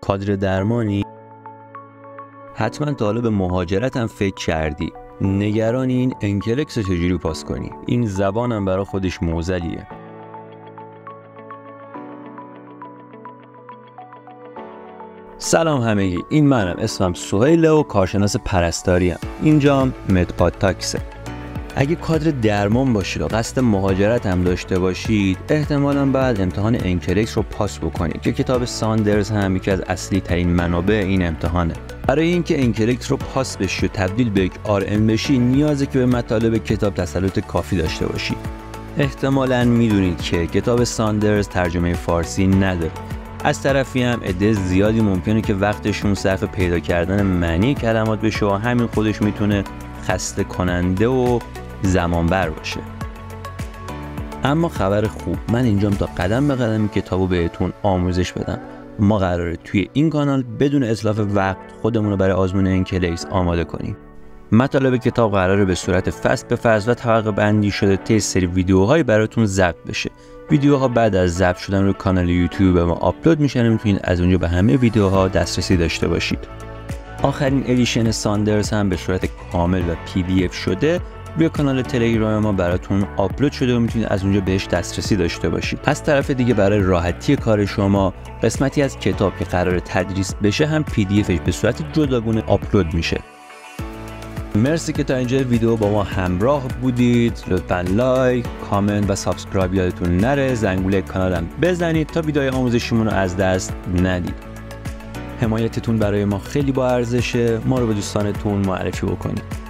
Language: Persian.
کادر درمانی؟ حتما تا حالا به مهاجرت هم فکر کردی. نگران این انکلکس رو چجوری پاس کنی؟ این زبانم برای خودش معضلیه. سلام همگی، این منم، اسمم سهیله و کارشناس پرستاریم. اینجام مدپاد تاکسه. اگه کادر درمان باشید و قصد مهاجرت هم داشته باشید، احتمالاً باید امتحان انکلکس رو پاس بکنید که کتاب ساندرز هم یکی از اصلی ترین منابع این امتحانه. برای اینکه انکلکس رو پاس بشی و تبدیل به یک RM بشی، نیازه که به مطالب کتاب تسلط کافی داشته باشی. احتمالاً میدونید که کتاب ساندرز ترجمه فارسی نداره. از طرفی هم عده زیادی ممکنه که وقتشون صرف پیدا کردن معنی کلمات بشه و همین خودش میتونه خسته کننده و زمان بر باشه. اما خبر خوب، من اینجام تا قدم به قدم کتابو بهتون آموزش بدم. ما قراره توی این کانال بدون اتلاف وقت خودمون رو برای آزمون انکلکس آماده کنیم. مطالب کتاب قراره به صورت فصل به فصل و طبقه بندی شده طی سری ویدیوهایی براتون ضبط بشه. ویدیوها بعد از ضبط شدن روی کانال یوتیوب ما آپلود میشن و میتونید از اونجا به همه ویدیوها دسترسی داشته باشید. آخرین ادیشن ساندرز هم به صورت کامل و PDF شده روی کانال تلگرام ما براتون آپلود شده و میتونید از اونجا بهش دسترسی داشته باشید. از طرف دیگه برای راحتی کار شما قسمتی از کتاب که قرار تدریس بشه هم PDFش به صورت جداگونه آپلود میشه. مرسی که تا اینجا ویدیو با ما همراه بودید. لطفاً لایک، کامنت و سابسکرایب یادتون نره. زنگوله کانالم بزنید تا ویدیوهای آموزشیمون رو از دست ندید. حمایتتون برای ما خیلی با ارزشه. ما رو به دوستانتون معرفی بکنید.